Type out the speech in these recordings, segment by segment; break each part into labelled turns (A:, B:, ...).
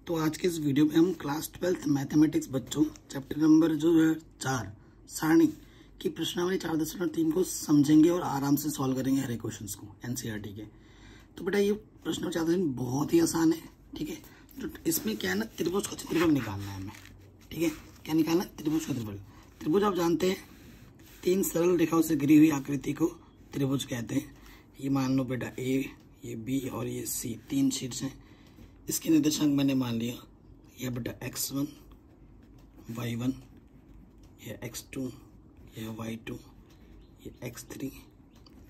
A: तो आज के इस वीडियो में हम क्लास 12th मैथमेटिक्स बच्चों चैप्टर नंबर जो है 4 सारणी की प्रश्नावली 4.3 को समझेंगे और आराम से सॉल्व करेंगे हर एक क्वेश्चन को एनसीईआरटी के। तो बेटा ये प्रश्न 4.3 बहुत ही आसान है, ठीक है। तो इसमें क्या है ना, त्रिभुज का क्षेत्रफल निकालना है हमें, ठीक है। क्या निकालना है? त्रिभुज का क्षेत्रफल। त्रिभुज आप जानते हैं 3 सरल रेखाओं से घिरी हुई आकृति को त्रिभुज कहते हैं। ये मान लो बेटा ए, ये बी और ये सी 3 शीट्स हैं। इसके निर्देशांक मैंने मान लिया, यह बेटा x1, y1, यह x2, यह y2, ये x3,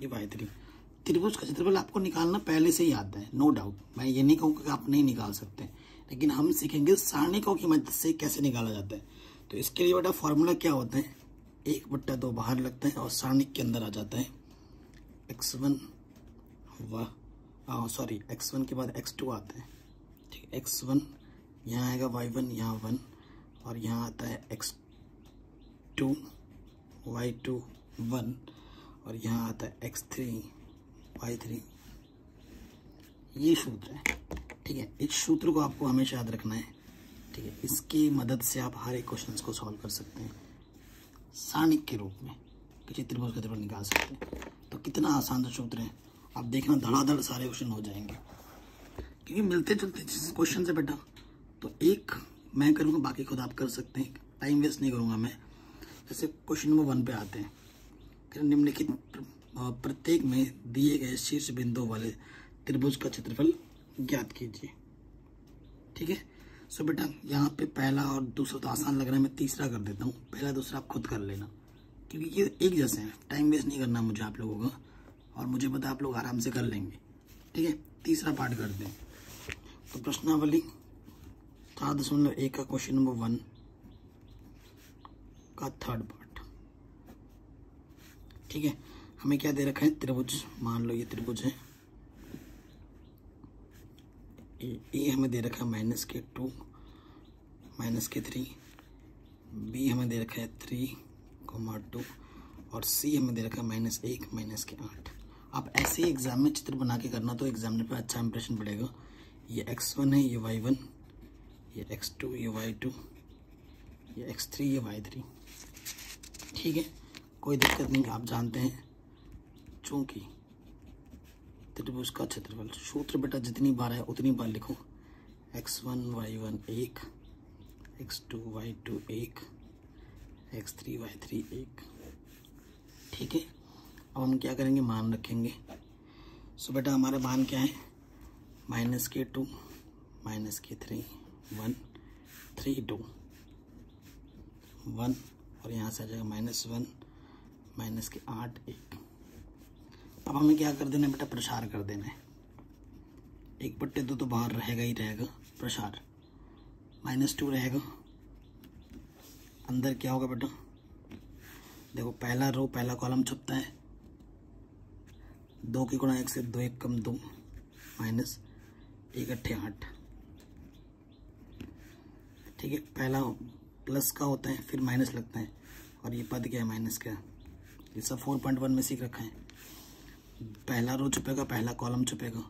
A: ये y3। त्रिभुज का क्षेत्रफल आपको निकालना पहले से ही आता है, नो डाउट। मैं ये नहीं कहूँगा कि आप नहीं निकाल सकते, लेकिन हम सीखेंगे सारणिकों की मदद से कैसे निकाला जाता है। तो इसके लिए बेटा फॉर्मूला क्या होता है, 1/2 बाहर लगता है और सारणिक के अंदर आ जाता है। x1 x1 के बाद x2 आता है, ठीक है। x1 यहाँ आएगा, y1 यहाँ 1 और यहाँ आता है x2, y2 1 और यहाँ आता है x3, y3। ये सूत्र है, ठीक है। इस सूत्र को आपको हमेशा याद रखना है, ठीक है। इसकी मदद से आप हर एक क्वेश्चन को सॉल्व कर सकते हैं, सारणिक के रूप में किसी त्रिभुज का क्षेत्रफल निकाल सकते हैं। तो कितना आसान सूत्र है, आप देखना धड़ाधड़ सारे क्वेश्चन हो जाएंगे, क्योंकि मिलते जुलते जिस क्वेश्चन से बेटा। तो एक मैं करूँगा, बाकी खुद आप कर सकते हैं, टाइम वेस्ट नहीं करूँगा मैं। जैसे क्वेश्चन नंबर 1 पे आते हैं, फिर निम्नलिखित प्रत्येक में दिए गए शीर्ष बिंदु वाले त्रिभुज का क्षेत्रफल ज्ञात कीजिए, ठीक है। सो बेटा यहाँ पे पहला और दूसरा तो आसान लग रहा है, मैं तीसरा कर देता हूँ। पहला दूसरा आप खुद कर लेना, क्योंकि ये एक जैसे हैं, टाइम वेस्ट नहीं करना मुझे आप लोगों का, और मुझे पता आप लोग आराम से कर लेंगे, ठीक है। तीसरा पार्ट करते हैं। तो प्रश्नावली 4.1 का क्वेश्चन नंबर 1 का थर्ड पार्ट, ठीक है। हमें क्या दे रखा है, त्रिभुज। मान लो ये त्रिभुज है, ए हमें दे रखा है -2 -3, बी हमें दे रखा है 3,2 और सी हमें दे रखा है -1 -8। आप ऐसे ही एग्जाम में चित्र बना के करना, तो एग्जामिनर पे अच्छा इंप्रेशन पड़ेगा। ये x1 है, ये y1, ये x2, ये y2, ये x3, ये y3, ठीक है। कोई दिक्कत नहीं, आप जानते हैं। चूंकि त्रिभुज का क्षेत्रफल सूत्र बेटा जितनी बार है उतनी बार लिखो। x1 y1 1, x2 y2 1, x3 y3 1, ठीक है। अब हम क्या करेंगे, मान रखेंगे। सो बेटा हमारा मान क्या है, -2 -3 1 3 2 1 और यहाँ से आ जाएगा -1 -8 1। अब हमें क्या कर देना है बेटा, प्रसार कर देना है। 1/2 तो बाहर रहेगा ही रहेगा, प्रसार -2 रहेगा। अंदर क्या होगा बेटा, देखो पहला रो पहला कॉलम छुपता है, 2 की गुणा 1 से 2 1 कम 2 -1 8 8, ठीक है। पहला प्लस का होता है, फिर माइनस लगता है, और ये पद क्या है, माइनस का। ये सब 4.1 में सीख रखा है। पहला रो छुपेगा, पहला कॉलम छुपेगा,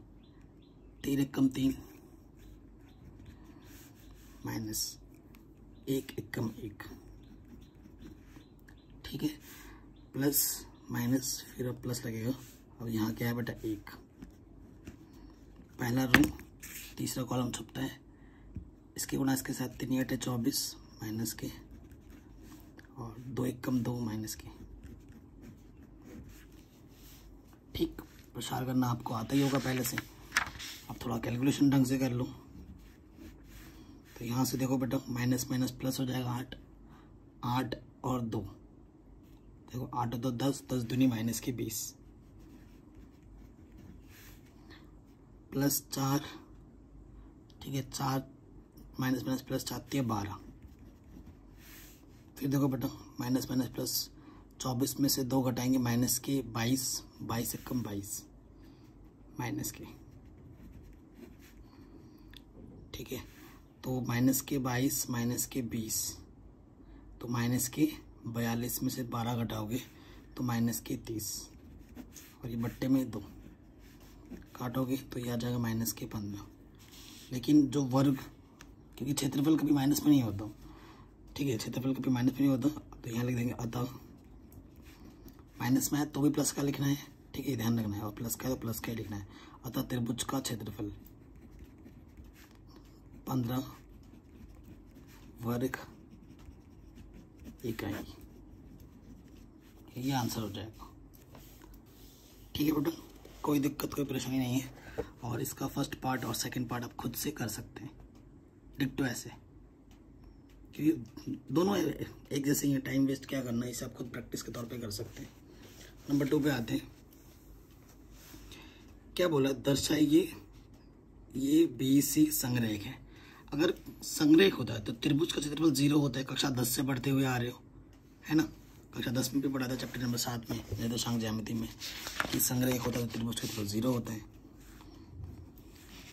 A: 3 1 कम 3 -1 1 कम 1, ठीक है। प्लस माइनस फिर अब प्लस लगेगा। अब यहाँ क्या है बेटा, 1 पहला रो, तीसरा कॉलम छुपता है, इसके गुणा इसके साथ 3 8 24 माइनस के, और 2 1 कम 2 माइनस के, ठीक। प्रसार करना आपको आता ही होगा पहले से, अब थोड़ा कैलकुलेशन ढंग से कर लो। तो यहाँ से देखो बेटा माइनस माइनस प्लस हो जाएगा 8 8 और 2, देखो 8 और 2 10 10 दूनी -20 प्लस 4, ठीक है। 4 माइनस माइनस प्लस 4 12। फिर देखो बेटा माइनस माइनस प्लस 24 में से 2 घटाएंगे, माइनस के 22 22 1 कम 22 माइनस के, ठीक है। तो माइनस के 22 माइनस के 20, तो माइनस के 42 में से 12 घटाओगे तो माइनस के 30, और ये बट्टे में 2 काटोगे तो ये आ जाएगा -15। लेकिन जो वर्ग क्योंकि क्षेत्रफल कभी माइनस में नहीं होता, ठीक है, क्षेत्रफल कभी माइनस में नहीं होता। तो यहाँ लिख देंगे अतः, माइनस में है तो भी प्लस का लिखना है, ठीक है, ध्यान रखना है, और प्लस का है तो प्लस का ही लिखना है। अतः त्रिभुज का क्षेत्रफल 15 वर्ग इकाई, ये आंसर हो जाएगा। ठीक है बेटा, कोई दिक्कत कोई परेशानी नहीं है। और इसका फर्स्ट पार्ट और सेकंड पार्ट आप खुद से कर सकते हैं डिक्टो ऐसे, क्योंकि दोनों एक जैसे ही, टाइम वेस्ट क्या करना है, इसे आप खुद प्रैक्टिस के तौर पे कर सकते हैं। नंबर 2 पे आते हैं। क्या बोला, दर्शाइए ये BC संरेख है। अगर संरेख होता है तो त्रिभुज का क्षेत्रफल 0 होता है। कक्षा 10 से पढ़ते हुए आ रहे हो, है ना, कक्षा 10 में भी पढ़ा था चैप्टर नंबर 7 में निर्देशांक ज्यामिति में, कि संरेख होता है तो त्रिभुज का क्षेत्रफल 0 होता है।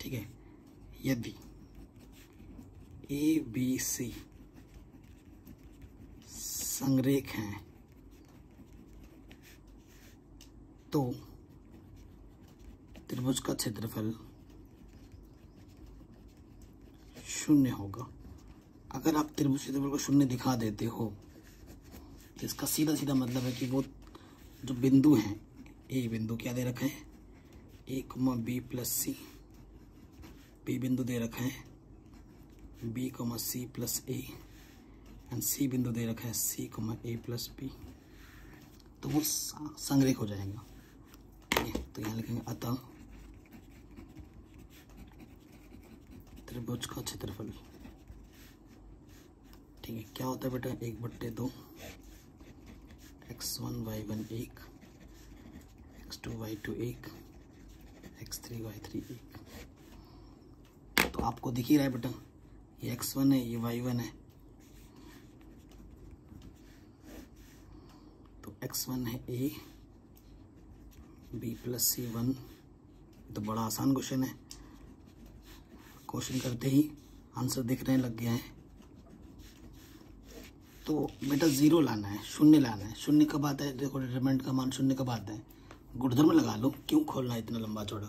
A: ठीक है, यदि ABC संरेख हैं तो त्रिभुज का क्षेत्रफल 0 होगा। अगर आप त्रिभुज क्षेत्रफल को 0 दिखा देते हो तो इसका सीधा सीधा मतलब है कि वो जो बिंदु हैं, ए बिंदु क्या दे रखा है, A, B + C, B बिंदु दे रखा है B, C + A, and C बिंदु दे रखा है C, A + B, तो वो संरेख हो जाएगा। ठीक है, तो यहाँ लिखेंगे अतः त्रिभुज का क्षेत्रफल, ठीक है, क्या होता है बेटा, 1/2 x1 y1 1, x2 y2 1, x3 y3 1। तो आपको दिख ही रहा है बेटा, ये x1 है, ये y1 है, तो x1 है A, B + C 1। तो बड़ा आसान क्वेश्चन है, क्वेश्चन करते ही आंसर दिखने लग गया है। तो बेटा 0 लाना है, 0 लाना है। 0 कब आता है, देखो डिटरमिनेंट का मान 0 कब आता है, गुणधर्म लगा लो, क्यों खोलना है इतना लंबा चौड़ा।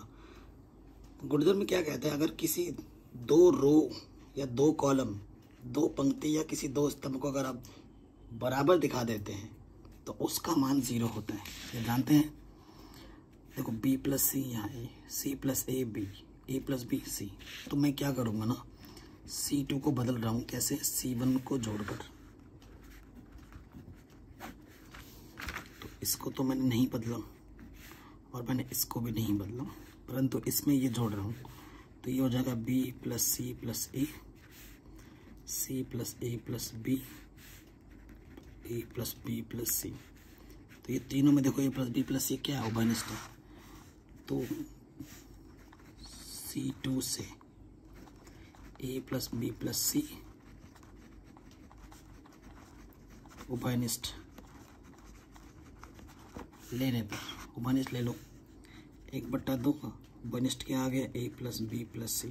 A: गुणधर्म क्या कहता है, अगर किसी 2 रो या 2 कॉलम, 2 पंक्ति या किसी 2 स्तंभ को अगर आप बराबर दिखा देते हैं तो उसका मान 0 होता है, ये जानते हैं। देखो B + C यहाँ है, C + A B, A + B C। तो मैं क्या करूँगा ना, C2 को बदल रहा हूँ, कैसे, C1 को जोड़कर। तो इसको तो मैंने नहीं बदला और मैंने इसको भी नहीं बदला, परंतु इसमें ये जोड़ रहा हूँ, तो ये हो जाएगा B + C + A, C + A + B, A + B + C। तो ये तीनों में देखो A + B + C क्या है, उभयनिष्ठ है। तो C2 से A + B + C उभयनिष्ठ लेने पर, उभयनिष्ठ ले लो, 1/2 उभयनिष्ठ के आ गया A + B + C।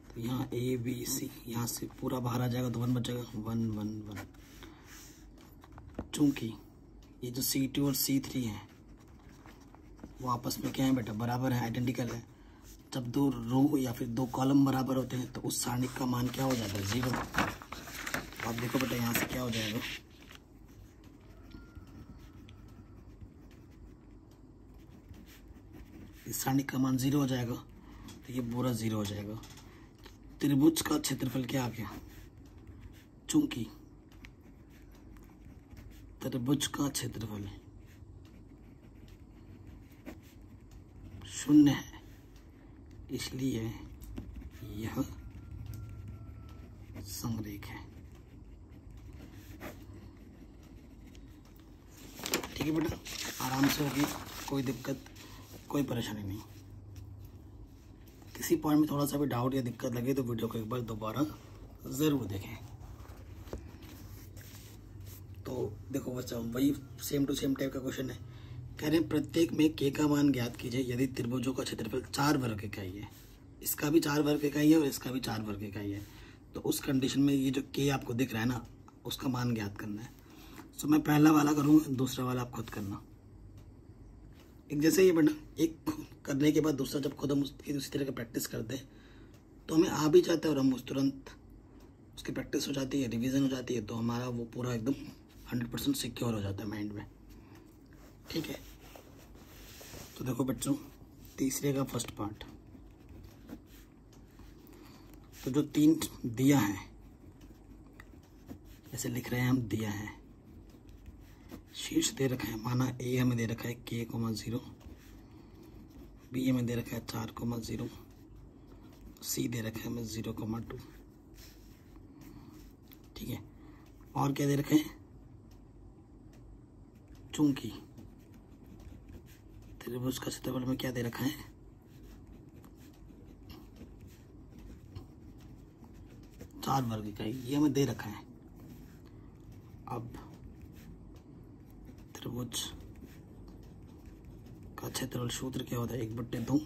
A: तो यहाँ A B C, यहाँ से पूरा बाहर आ जाएगा तो 1 बचेगा, 1 1 1। चूंकि ये जो C2 और C3 है वो आपस में क्या है बेटा, बराबर है, आइडेंटिकल है। जब 2 रो या फिर 2 कॉलम बराबर होते हैं तो उस सारणी का मान क्या हो जाता है, 0। आप देखो बेटा यहाँ से क्या हो जाएगा, इस सारणी का मान 0 हो जाएगा, तो ये पूरा 0 हो जाएगा। त्रिभुज का क्षेत्रफल क्या आ गया, चूंकि त्रिभुज का क्षेत्रफल 0 है, इसलिए यह संरेख है। ठीक है बेटा, आराम से होगी, कोई दिक्कत कोई परेशानी नहीं। किसी पॉइंट में थोड़ा सा भी डाउट या दिक्कत लगे तो वीडियो को एक बार दोबारा ज़रूर देखें। तो देखो बच्चा, वही सेम टू सेम टाइप का क्वेश्चन है। कह रहे हैं प्रत्येक में k का मान ज्ञात कीजिए यदि त्रिभुजों का क्षेत्रफल 4 वर्ग इकाई है। इसका भी 4 वर्ग इकाई है और इसका भी 4 वर्ग इकाई है। तो उस कंडीशन में ये जो k आपको दिख रहा है ना, उसका मान ज्ञात करना है। तो मैं पहला वाला करूँगा, दूसरा वाला आप खुद करना। एक जैसे ये बेटा, एक करने के बाद दूसरा जब खुद हम उसकी उसी तरह का प्रैक्टिस करते हैं तो हमें आ भी जाता है और हम उस तुरंत उसकी प्रैक्टिस हो जाती है, रिवीजन हो जाती है, तो हमारा वो पूरा एकदम 100% सिक्योर हो जाता है माइंड में। ठीक है, तो देखो बच्चों, तीसरे का फर्स्ट पार्ट, तो जो 3 दिया है, ऐसे लिख रहे हैं हम, दिया है, शीर्ष दे रखा है, माना ए हमें दे रखा है k,0, बी हमें दे रखा है 4,0, सी दे रखा है हमें 0,2। ठीक है, और क्या दे रखे हैं, चूंकि त्रिभुज का क्षेत्रफल में क्या दे रखा है, 4 वर्ग इकाई, ये हमें दे रखा है। अब त्रिभुज का क्षेत्रफल सूत्र क्या होता है, 1/2,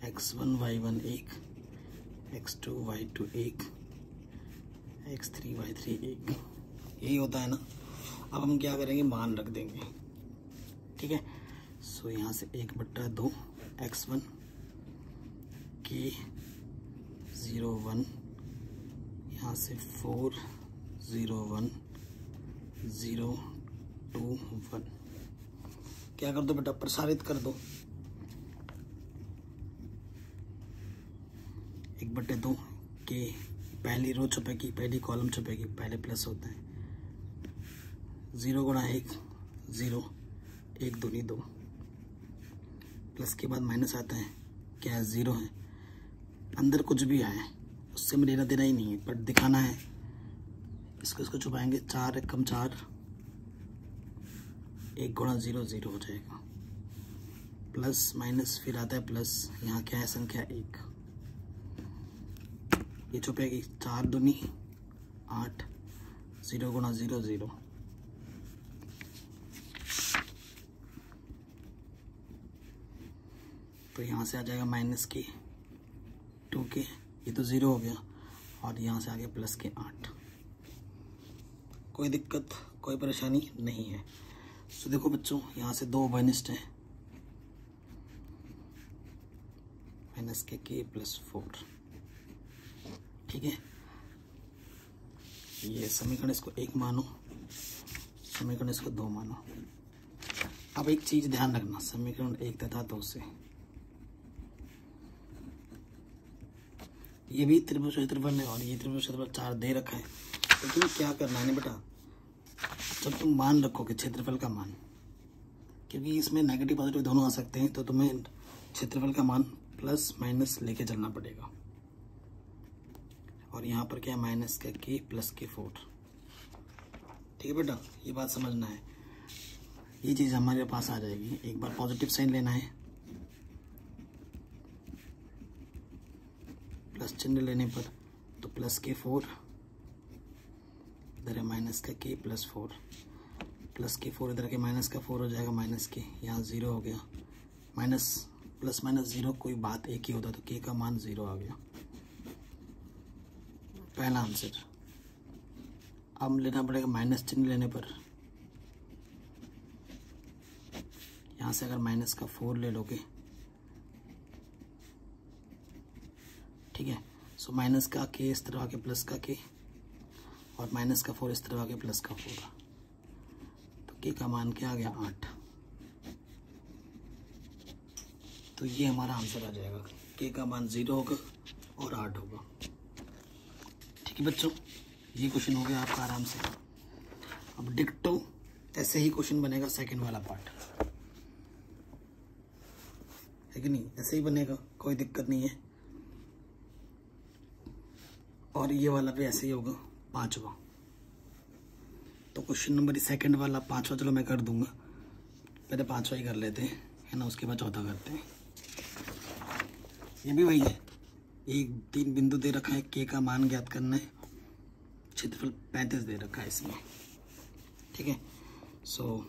A: x1 y1 1, x2 y2 1, x3 y3 1, यही होता है ना। अब हम क्या करेंगे, मान रख देंगे। ठीक है, सो यहाँ से 1/2 x1 k,0,1, यहाँ से 4,0,1, 0,2,1, क्या कर दो बेटा, प्रसारित कर दो। 1/2 के पहली रो छुपेगी, पहली कॉलम छुपेगी, पहले प्लस होता है, 0 गुणा 1 0, 1 दूनी 2, प्लस के बाद माइनस आता है, क्या है, 0 है, अंदर कुछ भी आए उससे में लेना देना ही नहीं है, बट दिखाना है। इसको छुपाएंगे, 4 कम 4, 1 गुणा 0 0 हो जाएगा, प्लस माइनस फिर आता है प्लस, यहाँ क्या है, संख्या 1, ये छुपेगी, 4 दूनी 8, 0 गुणा 0 0, तो यहाँ से आ जाएगा माइनस के 2 के, ये तो 0 हो गया, और यहाँ से आगे प्लस के 8। कोई दिक्कत, कोई परेशानी नहीं है। तो देखो बच्चों, यहाँ से 2 अनिष्ट है, माइनस के +4। ठीक है, ये समीकरण इसको 1 मानो, समीकरण इसको 2 मानो। अब एक चीज ध्यान रखना, समीकरण 1 तथा 2 से ये भी त्रिभुज क्षेत्रफल है और ये त्रिभुज क्षेत्रफल 4 दे रखा है, तो तुम्हें क्या करना है बेटा, जब तुम मान रखोगे क्षेत्रफल का मान, क्योंकि इसमें नेगेटिव पॉजिटिव दोनों आ सकते हैं, तो तुम्हें क्षेत्रफल का मान प्लस माइनस लेके चलना पड़ेगा। और यहाँ पर क्या है, माइनस का k प्लस के 4। ठीक है बेटा, ये बात समझना है, ये चीज़ हमारे पास आ जाएगी। एक बार पॉजिटिव साइन लेना है, प्लस चिन्ह लेने पर, तो प्लस के 4, इधर है माइनस का k +4, प्लस के 4 इधर के माइनस का 4 हो जाएगा, माइनस के, यहाँ 0 हो गया, माइनस प्लस माइनस 0 कोई बात एक ही होता, तो k का मान 0 आ गया, पहला आंसर। अब लेना पड़ेगा माइनस चिन्ह लेने पर, यहाँ से अगर माइनस का 4 ले लोगे, ठीक है, सो माइनस का k इस तरह आके प्लस का k, और माइनस का 4 इस तरह आके प्लस का 4, तो k का मान क्या आ गया, 8। तो ये हमारा आंसर आ जाएगा, k का मान 0 होगा और 8 होगा। ठीक है बच्चों, ये क्वेश्चन हो गया आपका आराम से। अब डिक्टो ऐसे ही क्वेश्चन बनेगा सेकंड वाला पार्ट, है कि नहीं, ऐसे ही बनेगा, कोई दिक्कत नहीं है। और ये वाला भी ऐसे ही होगा, 5वां। तो क्वेश्चन नंबर सेकंड वाला 5वां चलो मैं कर दूंगा, पहले 5वां ही कर लेते हैं, है ना, उसके बाद 4था करते हैं। ये भी वही है, 3 बिंदु दे रखा है, k का मान ज्ञात करना है, क्षेत्रफल 35 दे रखा है इसमें। ठीक है, सो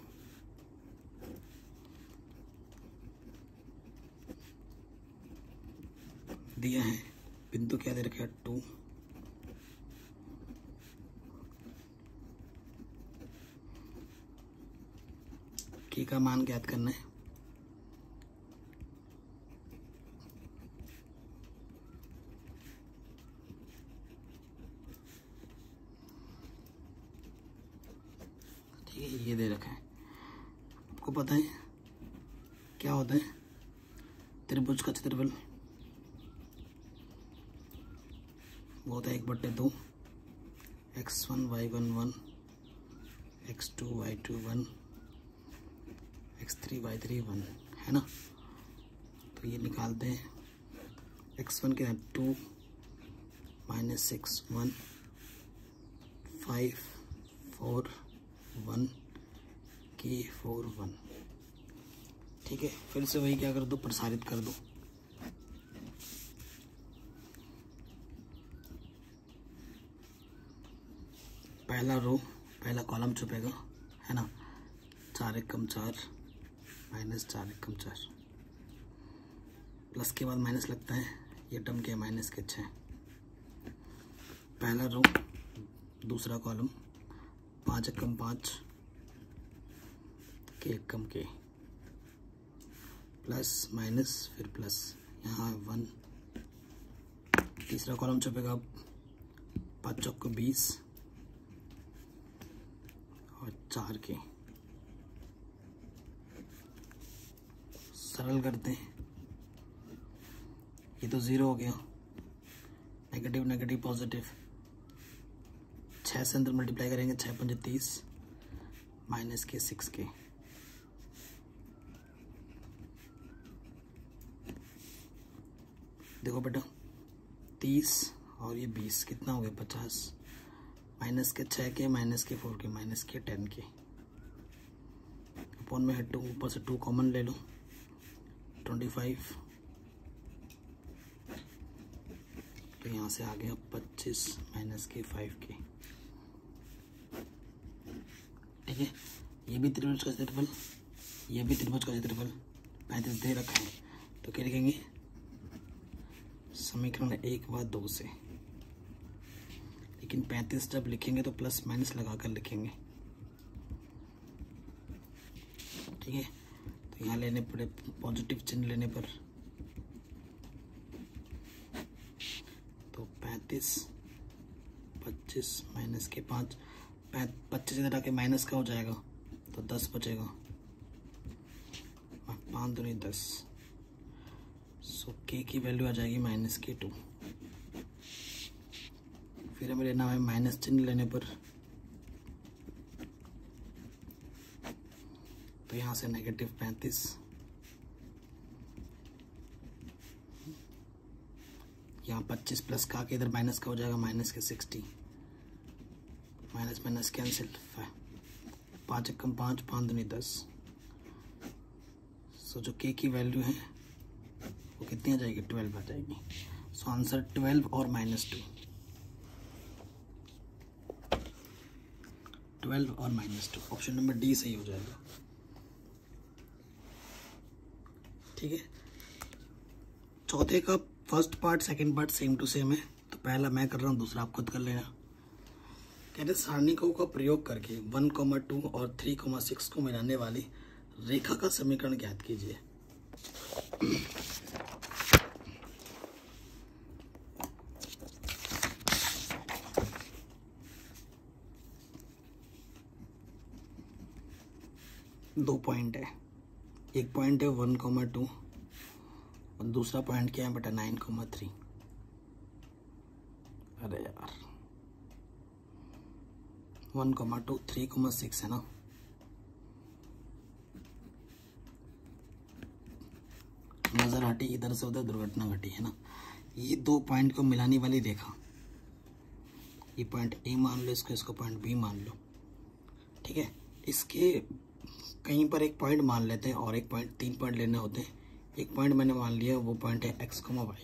A: दिया है, बिंदु क्या दे रखा है, 2, k का मान ज्ञात करना है, ठीक है, ये दे रखा है। आपको पता है क्या होता है त्रिभुज का क्षेत्रफल? वो होता है 1/2 x1 y1 1 x2 y2 1 x3 y3 1, है ना। तो ये निकालते हैं। x1 के 2 -6 1 5 4 1 k 4 1। ठीक है, फिर से वही क्या कर दो, प्रसारित कर दो। पहला रो पहला कॉलम छुपेगा, है ना। 4 एकम 4 -4 एकम 4, प्लस के बाद माइनस लगता है, ये टर्म के माइनस के 6। पहला रो दूसरा कॉलम 5 एकम 5 के एकम के, प्लस माइनस फिर प्लस, यहाँ 1। तीसरा कॉलम छुपेगा 5 चौक 20 और 4 के। सरल करते हैं, ये तो 0 हो गया, नेगेटिव नेगेटिव पॉजिटिव, 6 से अंदर मल्टीप्लाई करेंगे, 6 × 5 = 30 माइनस के 6 के। देखो बेटा 30 और ये 20 कितना हो गया 50, माइनस के 6 के माइनस के 4 के माइनस के 10 के। अपॉन में है 2, ऊपर से 2 कॉमन ले लो, 25। तो यहाँ से आ गया 25 माइनस के 5 के। ठीक है, ये भी त्रिभुज का क्षेत्रफल, ये भी त्रिभुज का क्षेत्रफल 35 दे रखा है। तो क्या लिखेंगे, समीकरण 1 व 2 से। लेकिन 35 जब लिखेंगे तो प्लस माइनस लगाकर लिखेंगे। ठीक है, तो यहाँ लेने पड़े पॉजिटिव चिन्ह लेने पर, तो 35 25 माइनस के 5, 25 इधर आके माइनस का हो जाएगा तो 10 बचेगा, 5 दूनी 10। सो के की वैल्यू आ जाएगी -2। फिर हमें लेना है माइनस चिन्ह लेने पर, तो यहाँ से -35, यहाँ 25 प्लस का के इधर माइनस का हो जाएगा -60, माइनस माइनस कैंसिल, 5 एकम 5 5 दूनी 10। सो जो के की वैल्यू है वो कितनी आ जाएगी, 12 आ जाएगी। सो आंसर 12 और -2, 12 और -2, ऑप्शन नंबर डी सही हो जाएगा। ठीक है, चौथे का first part second part same to same है, तो पहला मैं कर रहा हूँ, दूसरा आप खुद कर लेना। कहते सारणिकों का प्रयोग करके 1, 2 और 3, 6 को मिलाने वाली रेखा का समीकरण ज्ञात कीजिए। दो पॉइंट है, एक पॉइंट है 1, 2 और दूसरा पॉइंट क्या है बेटा 9, 3। अरे यार 1, 2 3, 6 है ना। नजर हटी इधर से उधर, दुर्घटना घटी, है ना। ये दो पॉइंट को मिलाने वाली रेखा, ये पॉइंट ए मान लो इसको, इसको पॉइंट बी मान लो। ठीक है, इसके कहीं पर एक पॉइंट मान लेते हैं और एक पॉइंट, 3 पॉइंट लेने होते हैं। एक पॉइंट मैंने मान लिया, वो पॉइंट है x, y।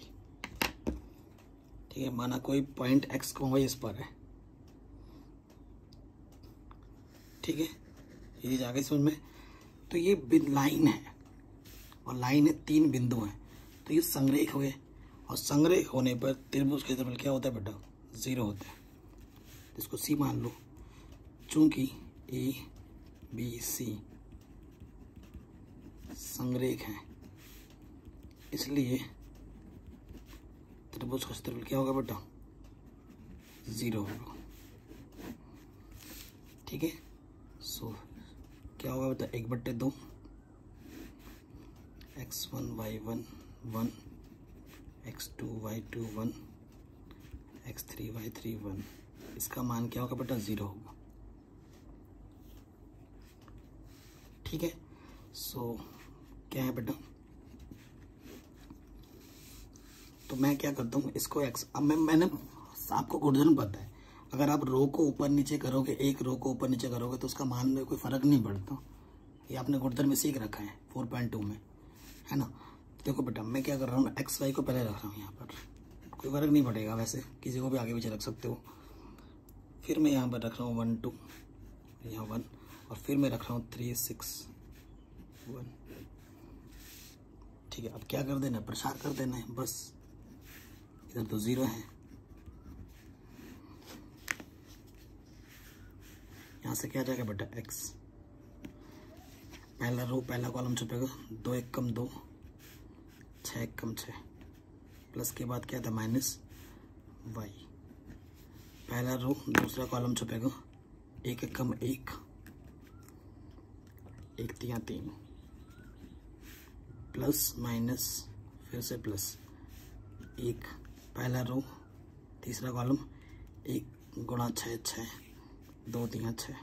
A: ठीक है, माना कोई पॉइंट x, y इस पर है। ठीक है, ये चीज आ गई समझ में। तो ये लाइन है और लाइन है, 3 बिंदु हैं, तो ये संरेख हुए और संरेख होने पर त्रिभुज के क्षेत्रफल क्या होता है बेटा, 0 होता है। इसको C मान लो, चूंकि A B C संरेख है इसलिए त्रिभुज का क्षेत्रफल क्या होगा बेटा, 0 होगा। ठीक है, सो सो क्या होगा बता, 1/2 x1 y1 1, x2 y2 1, x3 y3 1। इसका मान क्या होगा बेटा, 0 होगा। ठीक है, सो क्या है बेटा, तो मैं क्या करता हूँ इसको x, अब मैंने आपको गुणधर्म पता है, अगर आप रो को ऊपर नीचे करोगे, एक रो को ऊपर नीचे करोगे तो उसका मान में कोई फर्क नहीं पड़ता। ये आपने गुणधर्म में सीख रखा है 4.2 में, है ना। देखो बेटा मैं क्या कर रहा हूँ, एक्स वाई को पहले रख रहा हूँ यहाँ पर, कोई फर्क नहीं पड़ेगा, वैसे किसी को भी आगे पीछे रख सकते हो। फिर मैं यहाँ पर रख रहा हूँ 1 2, यहाँ 1, और फिर मैं रख रहा हूँ 3 6 1। ठीक है, अब क्या कर देना है, प्रसार कर देना है बस। इधर तो 0 है, यहाँ से क्या जाएगा बेटा, x, पहला रो पहला कॉलम छुपेगा, 2 1 कम 2, 6 1 कम 6, प्लस के बाद क्या था, माइनस y, पहला रो दूसरा कॉलम छुपेगा, 1 1 कम 1, 1 3 3, प्लस माइनस फिर से प्लस, 1 पहला रो तीसरा कॉलम, 1 गुणा 6 6, 2 3 6।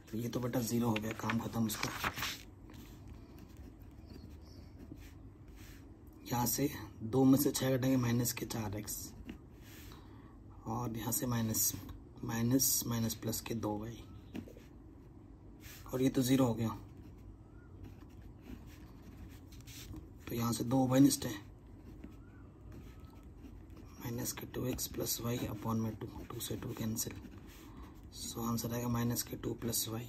A: तो ये तो बेटा 0 हो गया, काम खत्म उसका। यहाँ से 2 में से 6 घटेंगे, माइनस के 4x, और यहाँ से माइनस माइनस माइनस प्लस के 2y, और ये तो 0 हो गया। तो यहाँ से 2 माइनस है, माइनस के 2x प्लस वाई अपॉन में 2, 2 से 2 कैंसिल, सो आंसर आएगा माइनस के 2 प्लस वाई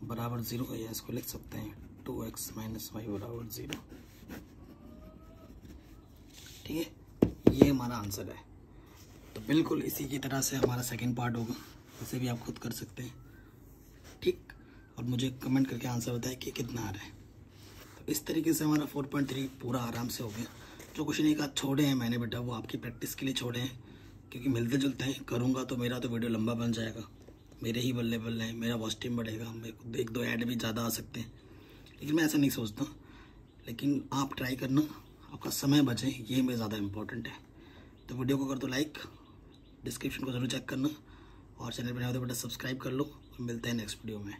A: बराबर 0। या इसको लिख सकते हैं 2x माइनस वाई बराबर 0। ठीक है, ये हमारा आंसर है। तो बिल्कुल इसी की तरह से हमारा सेकंड पार्ट होगा, इसे भी आप खुद कर सकते हैं। ठीक, और मुझे कमेंट करके आंसर बताएं कि कितना आ रहा है। तो इस तरीके से हमारा 4.3 पूरा आराम से हो गया। जो क्वेश्चन एक आध छोड़े हैं मैंने बेटा, वो आपकी प्रैक्टिस के लिए छोड़े हैं, क्योंकि मिलते जुलते हैं। करूँगा तो मेरा तो वीडियो लंबा बन जाएगा, मेरे ही बल्ले बल्ले हैं, मेरा वॉच टाइम बढ़ेगा, मेरे को 1 2 ऐड भी ज़्यादा आ सकते हैं, लेकिन मैं ऐसा नहीं सोचता। लेकिन आप ट्राई करना, आपका समय बचे, ये मेरे ज़्यादा इंपॉर्टेंट है। तो वीडियो को कर दो लाइक, डिस्क्रिप्शन को ज़रूर चेक करना, और चैनल पर नए हो तो बेटा सब्सक्राइब कर लो। मिलते हैं नेक्स्ट वीडियो में।